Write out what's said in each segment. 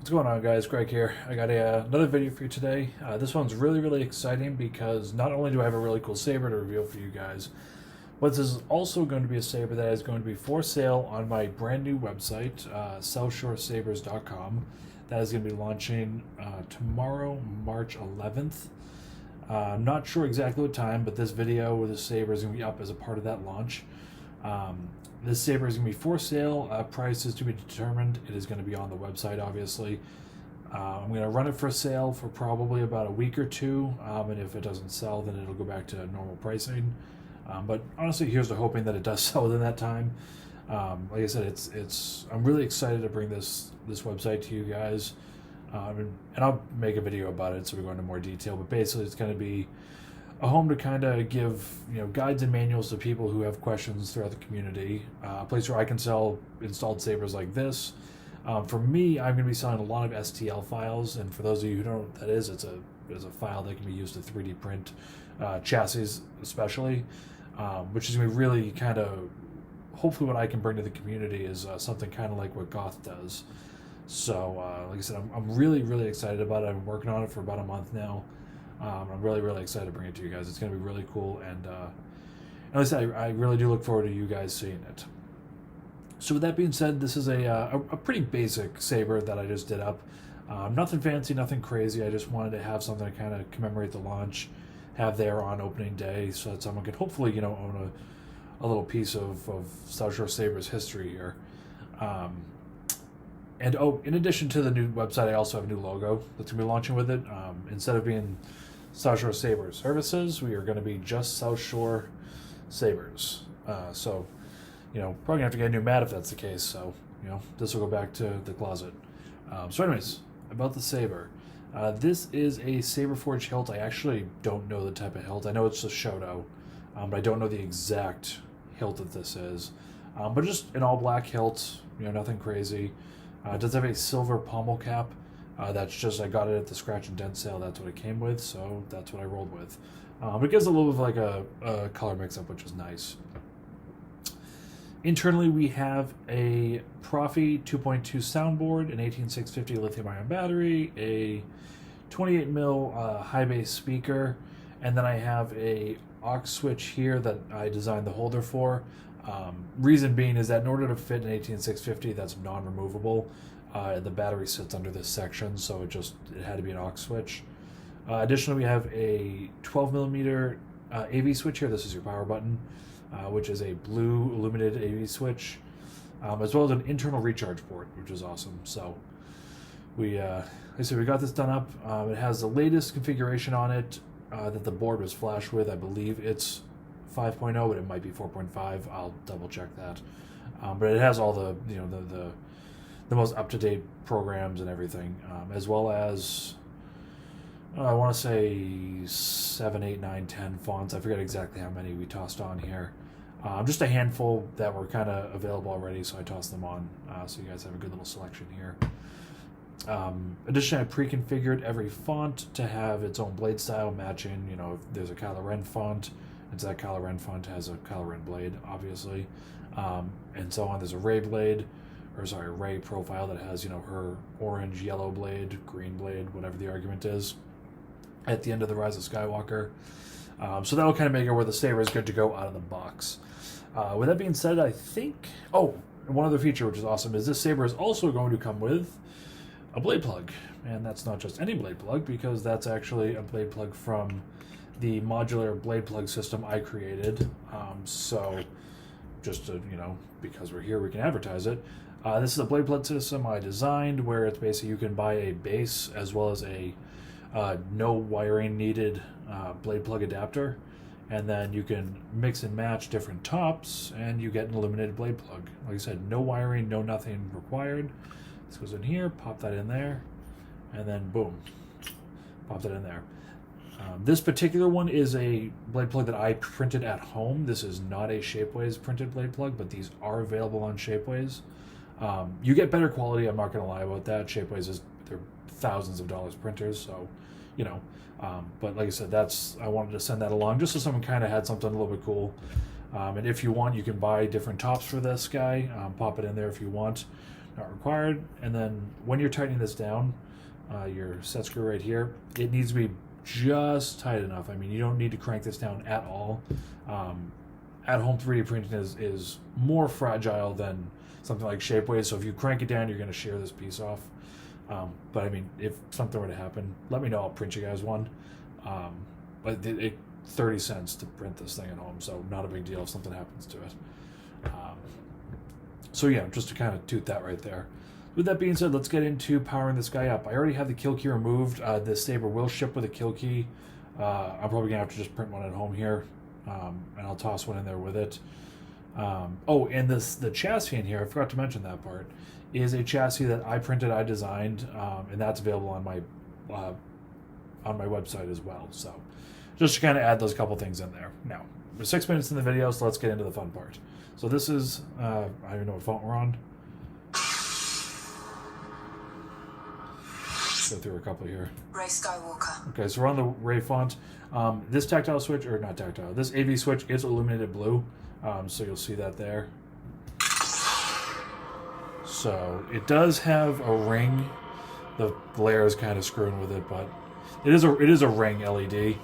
What's going on, guys? Greg here. I got another video for you today. This one's really exciting because not only do I have a really cool saber to reveal for you guys, but this is also going to be a saber that is going to be for sale on my brand new website, SouthShoreSabers.com. That is going to be launching tomorrow, March 11th. I'm not sure exactly what time, but this video with the saber is going to be up as a part of that launch. This saber is going to be for sale. Price is to be determined. It is going to be on the website, obviously. I'm going to run it for sale for probably about a week or two, and if it doesn't sell, then it'll go back to normal pricing. But honestly, here's to hoping that it does sell within that time. Like I said, I'm really excited to bring this website to you guys, and I'll make a video about it so we go into more detail. But basically, it's going to be a home to kind of give guides and manuals to people who have questions throughout the community. A place where I can sell installed sabers like this. For me, I'm going to be selling a lot of STL files, and for those of you who don't know what that is, it's a file that can be used to 3D print chassis, especially, which is going to be really kind of hopefully what I can bring to the community is something kind of like what Goth does. So, like I said, I'm really excited about it. I've been working on it for about a month now. I'm really excited to bring it to you guys. It's going to be really cool, and like I said, I really do look forward to you guys seeing it. So with that being said, this is a pretty basic saber that I just did up. Nothing fancy, nothing crazy. I just wanted to have something to kind of commemorate the launch, have there on opening day, so that someone could hopefully own a little piece of South Shore Sabers history here. And in addition to the new website, I also have a new logo that's going to be launching with it. Instead of being South Shore Saber Services, we are going to be just South Shore Sabers. So, probably going to have to get a new mat if that's the case. So, this will go back to the closet. So anyways, about the saber. This is a Saber Forge hilt. I actually don't know the type of hilt. I know it's a Shoto, but I don't know the exact hilt that this is. But just an all black hilt, nothing crazy. It does have a silver pommel cap. That's just, I got it at the scratch and dent sale. That's what it came with, so that's what I rolled with. But it gives a little bit of like a color mix-up, which is nice. Internally, we have a Proffie 2.2 soundboard, an 18650 lithium-ion battery, a 28mm high bass speaker, and then I have a aux switch here that I designed the holder for. Reason being is that in order to fit an 18650 that's non-removable, the battery sits under this section, so it had to be an aux switch. Additionally, we have a 12mm AV switch here. This is your power button, which is a blue illuminated AV switch, as well as an internal recharge port, which is awesome. So we got this done up. It has the latest configuration on it that the board was flashed with. I believe it's 5.0, but it might be 4.5. I'll double check that. But it has all the the most up-to-date programs and everything, as well as I want to say 7, 8, 9, 10 fonts. I forget exactly how many we tossed on here. Just a handful that were kind of available already, so I tossed them on, so you guys have a good little selection here. Additionally, I pre-configured every font to have its own blade style matching. If there's a Kylo Ren font, it's that Kylo Ren font has a Kylo Ren blade, obviously, and so on. There's a Rey profile that has her orange, yellow blade, green blade, whatever the argument is, at the end of the Rise of Skywalker. So that'll kind of make it where the saber is good to go out of the box. With that being said, I think one other feature which is awesome is this saber is also going to come with a blade plug, and that's not just any blade plug, because that's actually a blade plug from the modular blade plug system I created. So just to, because we're here, we can advertise it. This is a blade plug system I designed where it's basically you can buy a base as well as a no wiring needed blade plug adapter, and then you can mix and match different tops and you get an illuminated blade plug. Like I said, no wiring, no nothing required. This goes in here, pop that in there, and then boom, pop that in there. This particular one is a blade plug that I printed at home. This is not a Shapeways printed blade plug, but these are available on Shapeways. You get better quality, I'm not going to lie about that. Shapeways they're thousands of dollars printers, so, but like I said, I wanted to send that along just so someone kind of had something a little bit cool. And if you want, you can buy different tops for this guy, pop it in there if you want. not required. And then when you're tightening this down, your set screw right here, it needs to be just tight enough. I mean, you don't need to crank this down at all. At-home 3D printing is more fragile than something like Shapeways, so if you crank it down, you're going to shear this piece off. But I mean, if something were to happen, let me know. I'll print you guys one. But it 30 cents to print this thing at home, so not a big deal if something happens to it. So yeah, just to kind of toot that right there. With that being said, let's get into powering this guy up. I already have the kill key removed. This Saber will ship with a kill key. I'm probably going to have to just print one at home here, and I'll toss one in there with it. Oh, and the chassis in here, I forgot to mention that part, is a chassis that I printed, I designed, and that's available on my website as well. So just to kind of add those couple things in there. Now, we're 6 minutes in the video, so let's get into the fun part. So this is, I don't even know what font we're on. Go through a couple here. Ray Skywalker. Okay, so we're on the Ray font. This tactile switch, or not tactile, this AV switch is illuminated blue, so you'll see that there. So it does have a ring. The glare is kind of screwing with it, but it is a ring LED.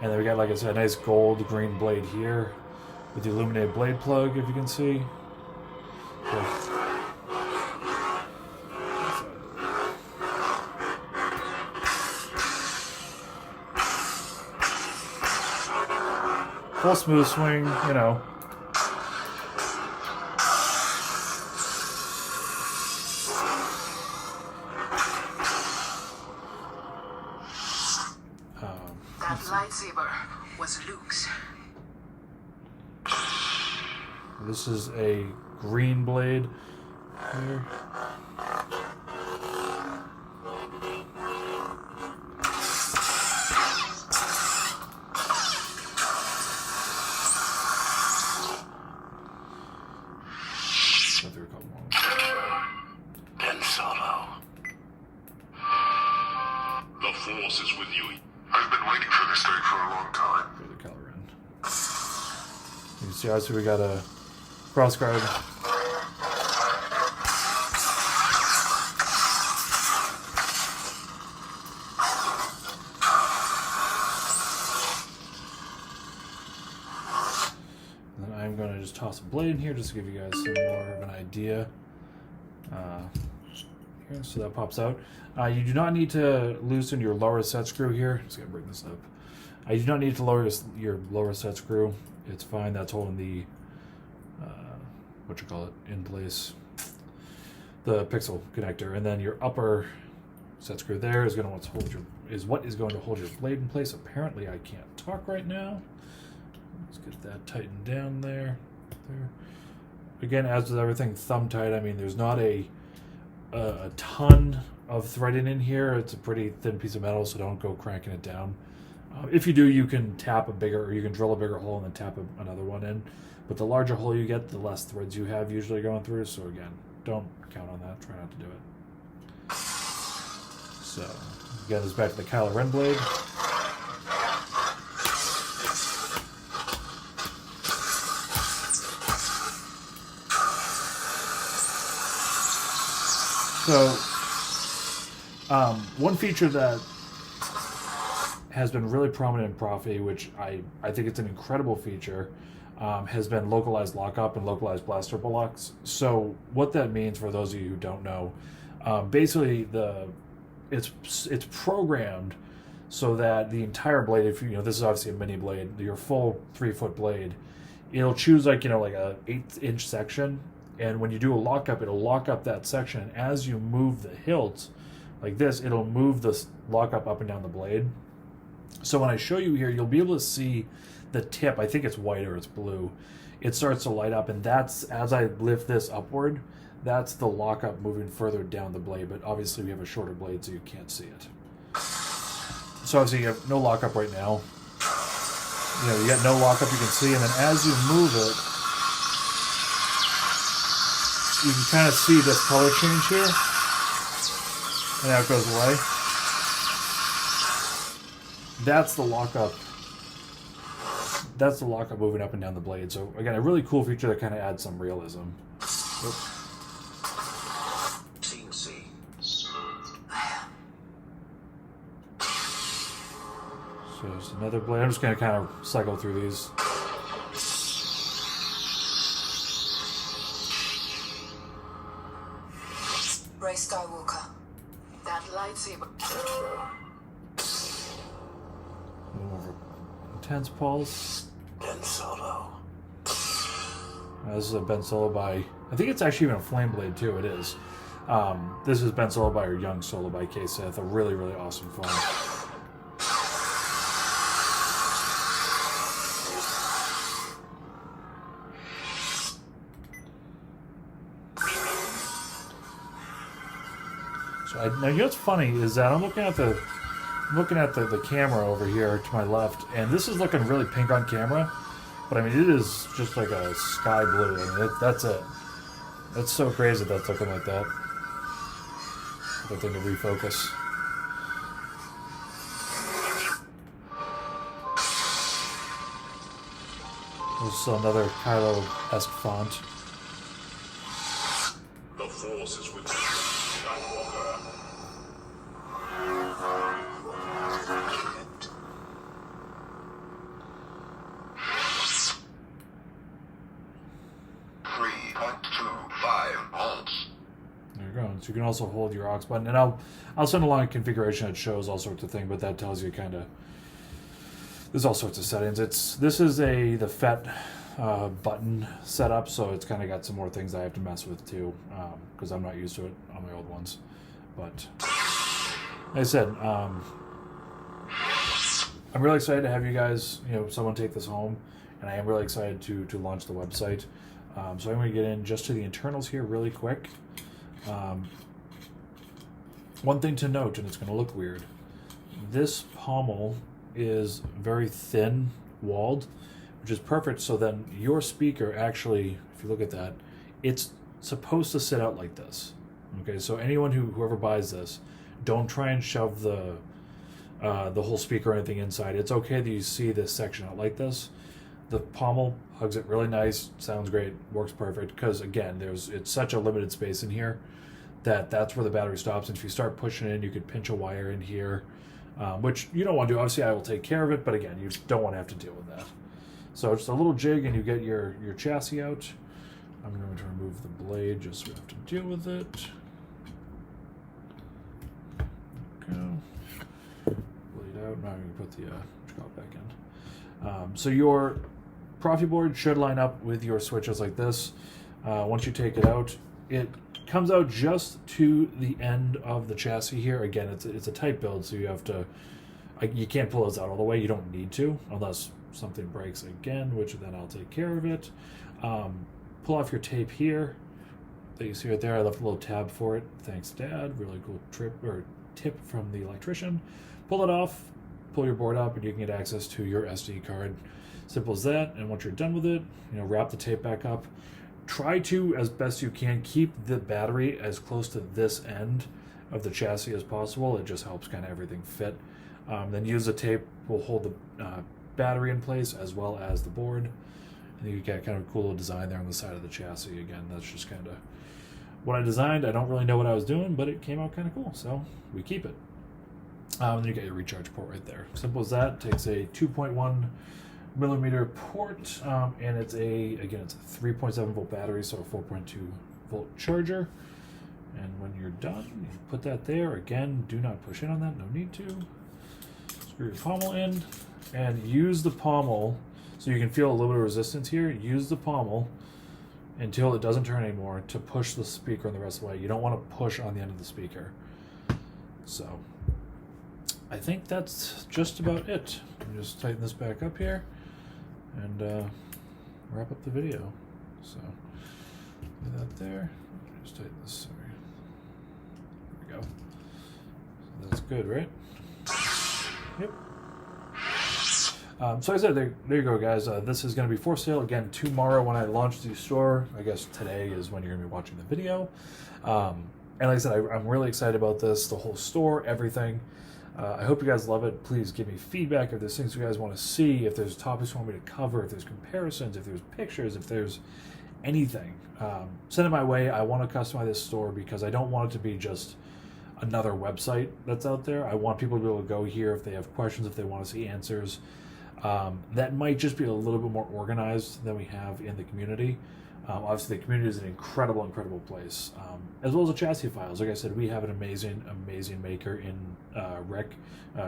And then we got, like I said, a nice gold green blade here with the illuminated blade plug, if you can see. So, full smooth swing, you know. That lightsaber was Luke's. This is a green blade here. Force is with you. I've been waiting for this day for a long time. Go to color in. You can see, obviously, we got a cross guard. And then I'm going to just toss a blade in here just to give you guys some more of an idea. Here, so that pops out. You do not need to loosen your lower set screw here. Just gonna bring this up. You do not need to lower your lower set screw. It's fine. That's holding the in place. The pixel connector, and then your upper set screw there is going to what is going to hold your blade in place. Apparently, I can't talk right now. Let's get that tightened down there. Again, as with everything, thumb tight. I mean, there's not a ton of threading in here. It's a pretty thin piece of metal, so don't go cranking it down. If you do, you can tap you can drill a bigger hole and then tap another one in. But the larger hole you get, the less threads you have usually going through. So again, don't count on that. Try not to do it. So again, this is back to the Kylo Ren blade. So, one feature that has been really prominent in Proffie, which I think it's an incredible feature, has been localized lockup and localized blaster locks. So, what that means for those of you who don't know, basically it's programmed so that the entire blade, if this is obviously a mini blade, your full 3-foot blade, it'll choose like a 1/8-inch section. And when you do a lockup, it'll lock up that section. And as you move the hilt, like this, it'll move the lockup up and down the blade. So when I show you here, you'll be able to see the tip. I think it's white or it's blue. It starts to light up, and that's, as I lift this upward, that's the lockup moving further down the blade. But obviously we have a shorter blade, so you can't see it. So obviously you have no lockup right now. You got no lockup, you can see, and then as you move it, you can kind of see this color change here, and now it goes away. That's the lockup. That's the lockup moving up and down the blade. So again, a really cool feature that kind of adds some realism. Oops. So there's another blade. I'm just going to kind of cycle through these. Ray Skywalker. That lightsaber. A little more intense pulse. Ben Solo. This is a Ben Solo by... I think it's actually even a flame blade too. It is. This is Ben Solo by, or Young Solo by KSith. A really, really awesome phone. Now, you know what's funny is that I'm looking at the camera over here to my left, and this is looking really pink on camera, but I mean it is just like a sky blue. I mean that's it. That's so crazy that's looking like that. Good thing to refocus. This is another Kylo-esque font. The Force is with you. 3.25 volts. There you go. So you can also hold your aux button, and I'll send along a configuration that shows all sorts of things, but that tells you kind of there's all sorts of settings. This is the FET button setup, so it's kind of got some more things I have to mess with too, because I'm not used to it on my old ones. But like I said, I'm really excited to have you guys, someone take this home, and I am really excited to launch the website. So I'm going to get in just to the internals here really quick. One thing to note, and it's going to look weird, this pommel is very thin walled, which is perfect, so then your speaker actually, if you look at that, it's supposed to sit out like this. Okay, so anyone whoever buys this, don't try and shove the whole speaker or anything inside. It's okay that you see this section out like this. The pommel hugs it really nice, sounds great, works perfect, because again, it's such a limited space in here that's where the battery stops, and if you start pushing in, you could pinch a wire in here, which you don't want to do. Obviously, I will take care of it, but again, you don't want to have to deal with that. So just a little jig, and you get your chassis out. I'm going to remove the blade just so we have to deal with it. Go. Blade out. Now I'm going to put the scrap back in. So your Proffie board should line up with your switches like this. Once you take it out, it comes out just to the end of the chassis here. Again, it's a tight build, so you have to, you can't pull those out all the way. You don't need to, unless something breaks again, which then I'll take care of it. Pull off your tape here that you see right there. I left a little tab for it. Thanks, Dad. Really cool tip from the electrician. Pull it off, pull your board up, and you can get access to your SD card. Simple as that. And once you're done with it, wrap the tape back up. Try to, as best you can, keep the battery as close to this end of the chassis as possible. It just helps kind of everything fit. Then use the tape will hold the battery in place as well as the board. And you get kind of a cool little design there on the side of the chassis. Again, that's just kind of what I designed. I don't really know what I was doing, but it came out kind of cool, so we keep it. Then you get your recharge port right there. Simple as that. Takes a 2.1 millimeter port, and it's a 3.7 volt battery, so a 4.2 volt charger. And when you're done, you put that there. Again, do not push in on that, no need to. Screw your pommel in, and use the pommel, so you can feel a little bit of resistance here. Use the pommel until it doesn't turn anymore to push the speaker in the rest of the way. You don't want to push on the end of the speaker. So I think that's just about it. Let me just tighten this back up here and wrap up the video. So do that there. Just tighten this. Sorry. There we go. So that's good, right? Yep. So like I said, there you go, guys. This is going to be for sale again tomorrow when I launch the store. I guess today is when you're going to be watching the video. And like I said, I'm really excited about this, the whole store, everything. I hope you guys love it. Please give me feedback if there's things you guys want to see, if there's topics you want me to cover, if there's comparisons, if there's pictures, if there's anything. Send it my way. I want to customize this store because I don't want it to be just another website that's out there. I want people to be able to go here if they have questions, if they want to see answers. That might just be a little bit more organized than we have in the community. Obviously, the community is an incredible place, as well as the chassis files. Like I said, we have an amazing maker in Rick,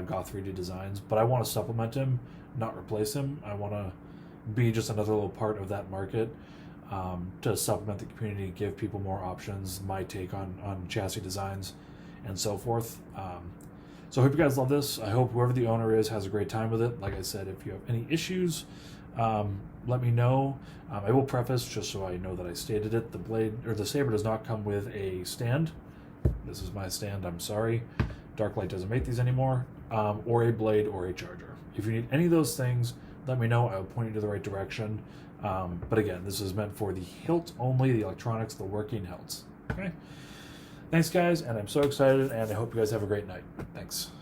Goth 3D Designs, but I want to supplement him, not replace him. I want to be just another little part of that market to supplement the community, give people more options, my take on chassis designs, and so forth. So I hope you guys love this. I hope whoever the owner is has a great time with it. Like I said, if you have any issues, let me know. I will preface, just so I know that I stated it, the blade or the Saber does not come with a stand. This is my stand, I'm sorry. Darklight doesn't make these anymore, or a blade or a charger. If you need any of those things, let me know. I will point you to the right direction. But again, this is meant for the hilt only, the electronics, the working hilts. Okay? Thanks, guys, and I'm so excited, and I hope you guys have a great night. Thanks.